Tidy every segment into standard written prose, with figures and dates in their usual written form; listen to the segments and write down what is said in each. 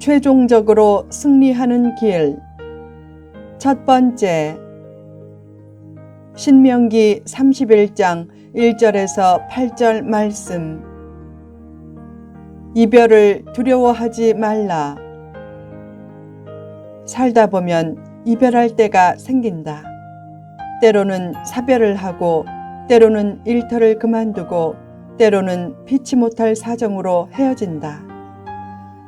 최종적으로 승리하는 길. 첫 번째, 신명기 31장 1절에서 8절 말씀. 이별을 두려워하지 말라. 살다 보면 이별할 때가 생긴다. 때로는 사별을 하고, 때로는 일터를 그만두고, 때로는 피치 못할 사정으로 헤어진다.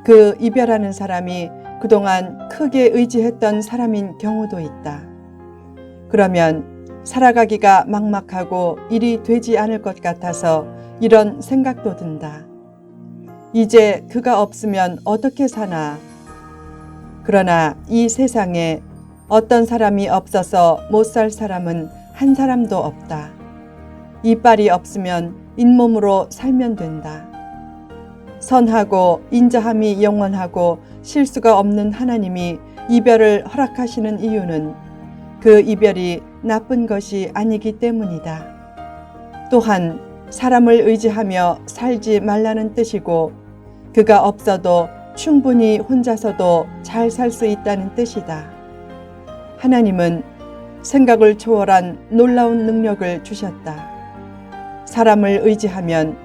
그 이별하는 사람이 그동안 크게 의지했던 사람인 경우도 있다. 그러면 살아가기가 막막하고 일이 되지 않을 것 같아서 이런 생각도 든다. 이제 그가 없으면 어떻게 사나? 그러나 이 세상에 어떤 사람이 없어서 못 살 사람은 한 사람도 없다. 이빨이 없으면 잇몸으로 살면 된다. 선하고 인자함이 영원하고 실수가 없는 하나님이 이별을 허락하시는 이유는 그 이별이 나쁜 것이 아니기 때문이다. 또한 사람을 의지하며 살지 말라는 뜻이고, 그가 없어도 충분히 혼자서도 잘 살 수 있다는 뜻이다. 하나님은 생각을 초월한 놀라운 능력을 주셨다. 사람을 의지하면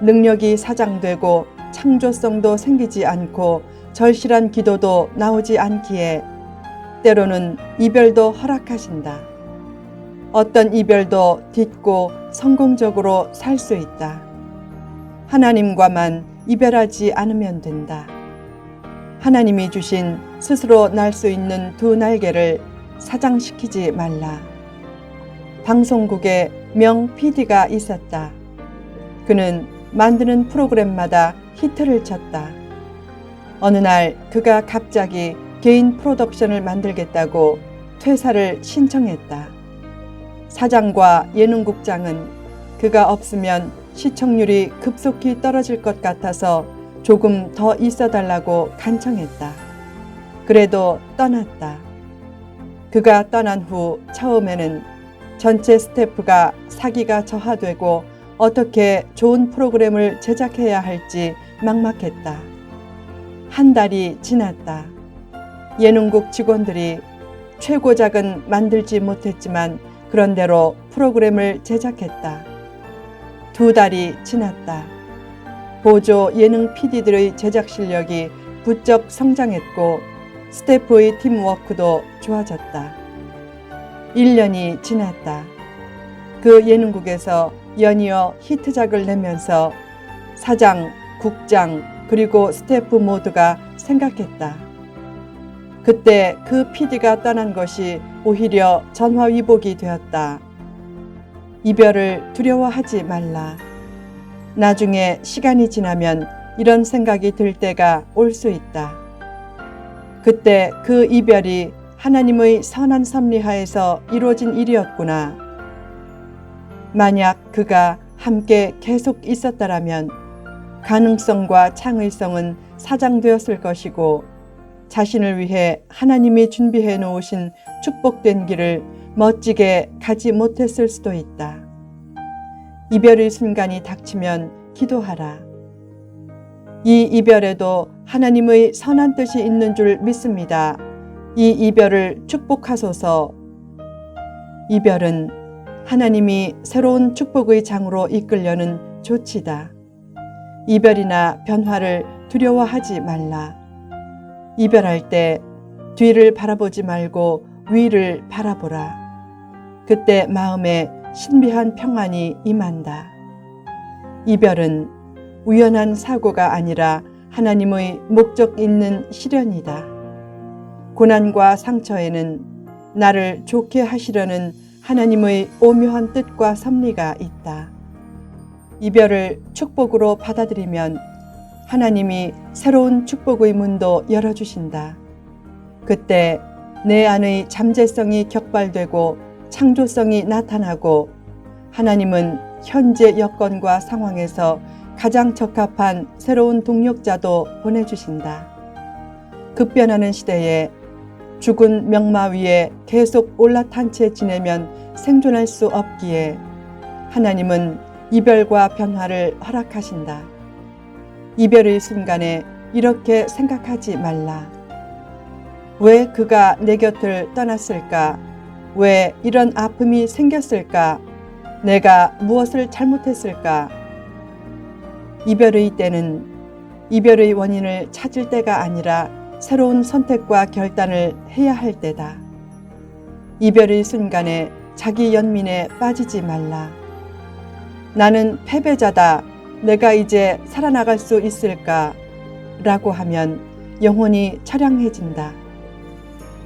능력이 사장되고 창조성도 생기지 않고 절실한 기도도 나오지 않기에 때로는 이별도 허락하신다. 어떤 이별도 딛고 성공적으로 살 수 있다. 하나님과만 이별하지 않으면 된다. 하나님이 주신 스스로 날 수 있는 두 날개를 사장시키지 말라. 방송국에 명 PD가 있었다. 그는 만드는 프로그램마다 히트를 쳤다. 어느 날 그가 갑자기 개인 프로덕션을 만들겠다고 퇴사를 신청했다. 사장과 예능국장은 그가 없으면 시청률이 급속히 떨어질 것 같아서 조금 더 있어달라고 간청했다. 그래도 떠났다. 그가 떠난 후 처음에는 전체 스태프가 사기가 저하되고 어떻게 좋은 프로그램을 제작해야 할지 막막했다. 한 달이 지났다. 예능국 직원들이 최고작은 만들지 못했지만 그런대로 프로그램을 제작했다. 2달이 지났다. 보조 예능 PD들의 제작 실력이 부쩍 성장했고 스태프의 팀워크도 좋아졌다. 1년이 지났다. 그 예능국에서 연이어 히트작을 내면서 사장, 국장, 그리고 스태프 모두가 생각했다. 그때 그 PD가 떠난 것이 오히려 전화위복이 되었다. 이별을 두려워하지 말라. 나중에 시간이 지나면 이런 생각이 들 때가 올 수 있다. 그때 그 이별이 하나님의 선한 섭리하에서 이루어진 일이었구나. 만약 그가 함께 계속 있었다라면 가능성과 창의성은 사장되었을 것이고 자신을 위해 하나님이 준비해 놓으신 축복된 길을 멋지게 가지 못했을 수도 있다. 이별의 순간이 닥치면 기도하라. 이 이별에도 하나님의 선한 뜻이 있는 줄 믿습니다. 이 이별을 축복하소서. 이별은 하나님이 새로운 축복의 장으로 이끌려는 조치다. 이별이나 변화를 두려워하지 말라. 이별할 때 뒤를 바라보지 말고 위를 바라보라. 그때 마음에 신비한 평안이 임한다. 이별은 우연한 사고가 아니라 하나님의 목적 있는 시련이다. 고난과 상처에는 나를 좋게 하시려는 하나님의 오묘한 뜻과 섭리가 있다. 이별을 축복으로 받아들이면 하나님이 새로운 축복의 문도 열어주신다. 그때 내 안의 잠재성이 격발되고 창조성이 나타나고 하나님은 현재 여건과 상황에서 가장 적합한 새로운 동력자도 보내주신다. 급변하는 시대에 죽은 명마 위에 계속 올라탄 채 지내면 생존할 수 없기에 하나님은 이별과 변화를 허락하신다. 이별의 순간에 이렇게 생각하지 말라. 왜 그가 내 곁을 떠났을까? 왜 이런 아픔이 생겼을까? 내가 무엇을 잘못했을까? 이별의 때는 이별의 원인을 찾을 때가 아니라 새로운 선택과 결단을 해야 할 때다. 이별의 순간에 자기 연민에 빠지지 말라. 나는 패배자다. 내가 이제 살아나갈 수 있을까? 라고 하면 영혼이 처량해진다.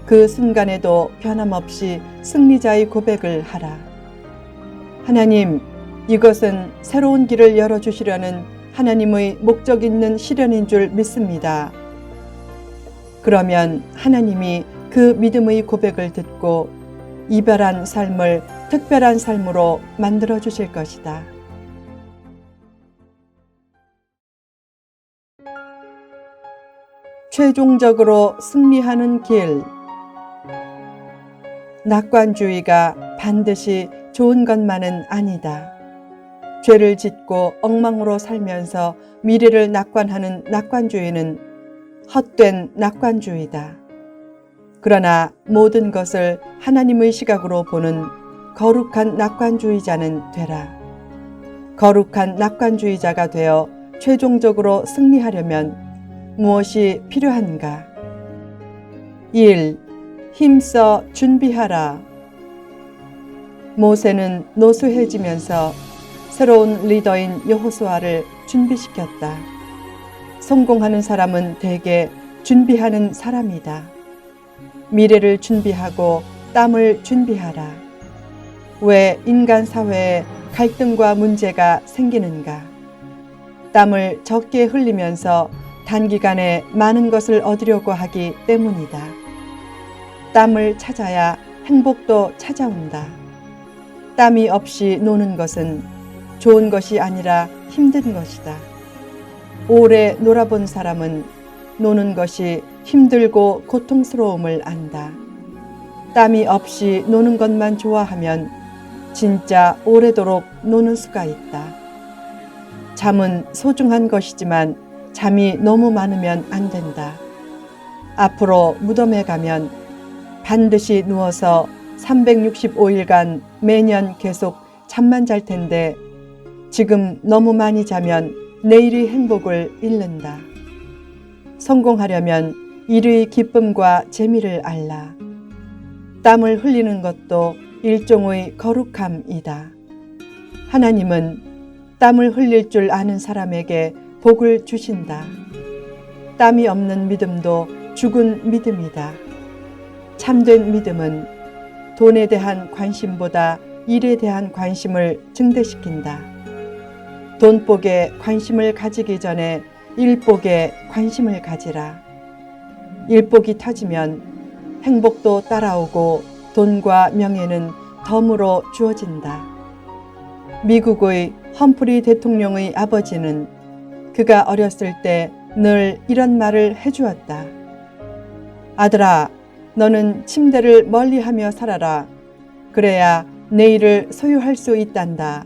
그 순간에도 변함없이 승리자의 고백을 하라. 하나님, 이것은 새로운 길을 열어주시려는 하나님의 목적 있는 시련인 줄 믿습니다. 그러면 하나님이 그 믿음의 고백을 듣고 이별한 삶을 특별한 삶으로 만들어 주실 것이다. 최종적으로 승리하는 길. 낙관주의가 반드시 좋은 것만은 아니다. 죄를 짓고 엉망으로 살면서 미래를 낙관하는 낙관주의는 헛된 낙관주의다. 그러나 모든 것을 하나님의 시각으로 보는 거룩한 낙관주의자는 되라. 거룩한 낙관주의자가 되어 최종적으로 승리하려면 무엇이 필요한가? 1. 힘써 준비하라. 모세는 노쇠해지면서 새로운 리더인 여호수아를 준비시켰다. 성공하는 사람은 대개 준비하는 사람이다. 미래를 준비하고 땀을 준비하라. 왜 인간 사회에 갈등과 문제가 생기는가? 땀을 적게 흘리면서 단기간에 많은 것을 얻으려고 하기 때문이다. 땀을 찾아야 행복도 찾아온다. 땀이 없이 노는 것은 좋은 것이 아니라 힘든 것이다. 오래 놀아본 사람은 노는 것이 힘들고 고통스러움을 안다. 땀이 없이 노는 것만 좋아하면 진짜 오래도록 노는 수가 있다. 잠은 소중한 것이지만 잠이 너무 많으면 안 된다. 앞으로 무덤에 가면 반드시 누워서 365일간 매년 계속 잠만 잘 텐데 지금 너무 많이 자면 내일의 행복을 잃는다. 성공하려면 일의 기쁨과 재미를 알라. 땀을 흘리는 것도 일종의 거룩함이다. 하나님은 땀을 흘릴 줄 아는 사람에게 복을 주신다. 땀이 없는 믿음도 죽은 믿음이다. 참된 믿음은 돈에 대한 관심보다 일에 대한 관심을 증대시킨다. 돈복에 관심을 가지기 전에 일복에 관심을 가지라. 일복이 터지면 행복도 따라오고 돈과 명예는 덤으로 주어진다. 미국의 험프리 대통령의 아버지는 그가 어렸을 때 늘 이런 말을 해주었다. 아들아, 너는 침대를 멀리하며 살아라. 그래야 내일을 소유할 수 있단다.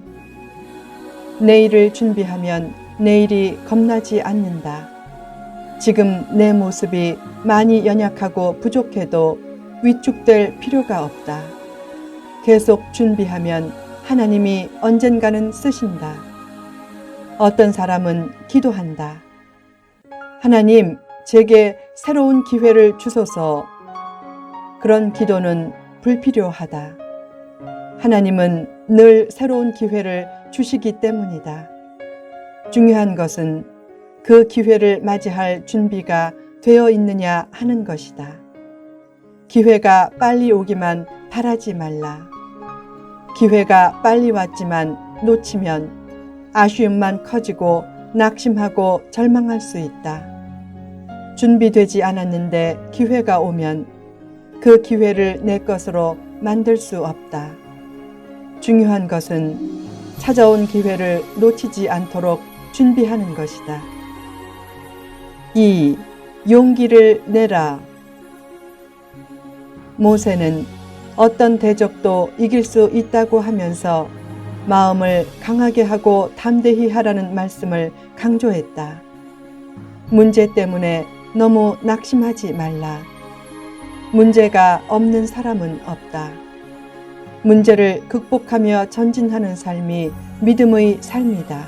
내일을 준비하면 내일이 겁나지 않는다. 지금 내 모습이 많이 연약하고 부족해도 위축될 필요가 없다. 계속 준비하면 하나님이 언젠가는 쓰신다. 어떤 사람은 기도한다. 하나님, 제게 새로운 기회를 주소서. 그런 기도는 불필요하다. 하나님은 늘 새로운 기회를 주시기 때문이다. 중요한 것은 그 기회를 맞이할 준비가 되어 있느냐 하는 것이다. 기회가 빨리 오기만 바라지 말라. 기회가 빨리 왔지만 놓치면 아쉬움만 커지고 낙심하고 절망할 수 있다. 준비되지 않았는데 기회가 오면 그 기회를 내 것으로 만들 수 없다. 중요한 것은 찾아온 기회를 놓치지 않도록 준비하는 것이다. 2. 용기를 내라. 모세는 어떤 대적도 이길 수 있다고 하면서 마음을 강하게 하고 담대히 하라는 말씀을 강조했다. 문제 때문에 너무 낙심하지 말라. 문제가 없는 사람은 없다. 문제를 극복하며 전진하는 삶이 믿음의 삶이다.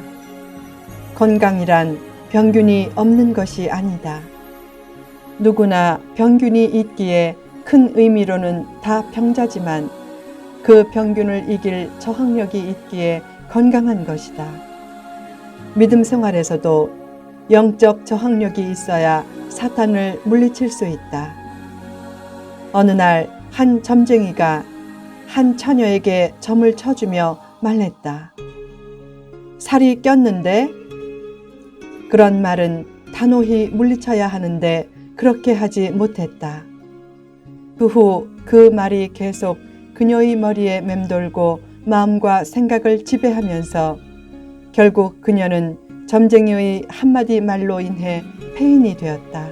건강이란 병균이 없는 것이 아니다. 누구나 병균이 있기에 큰 의미로는 다 병자지만 그 병균을 이길 저항력이 있기에 건강한 것이다. 믿음 생활에서도 영적 저항력이 있어야 사탄을 물리칠 수 있다. 어느 날 한 점쟁이가 한 처녀에게 점을 쳐주며 말했다. 살이 꼈는데? 그런 말은 단호히 물리쳐야 하는데 그렇게 하지 못했다. 그 후 그 말이 계속 그녀의 머리에 맴돌고 마음과 생각을 지배하면서 결국 그녀는 점쟁이의 한마디 말로 인해 폐인이 되었다.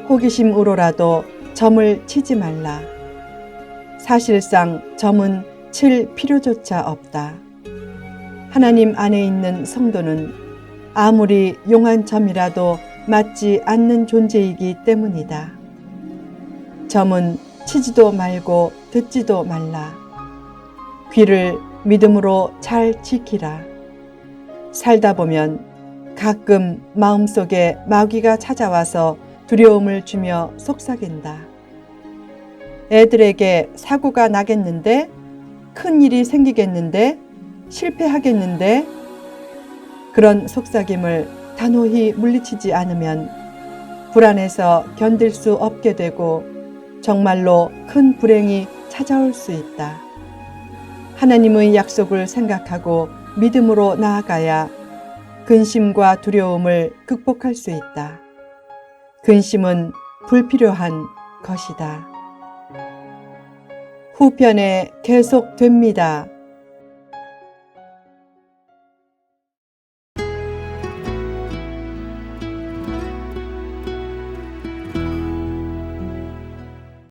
호기심으로라도 점을 치지 말라. 사실상 점은 칠 필요조차 없다. 하나님 안에 있는 성도는 아무리 용한 점이라도 맞지 않는 존재이기 때문이다. 점은 치지도 말고 듣지도 말라. 귀를 믿음으로 잘 지키라. 살다 보면 가끔 마음속에 마귀가 찾아와서 두려움을 주며 속삭인다. 애들에게 사고가 나겠는데? 큰 일이 생기겠는데? 실패하겠는데? 그런 속삭임을 단호히 물리치지 않으면 불안해서 견딜 수 없게 되고 정말로 큰 불행이 찾아올 수 있다. 하나님의 약속을 생각하고 믿음으로 나아가야 근심과 두려움을 극복할 수 있다. 근심은 불필요한 것이다. 후편에 계속됩니다.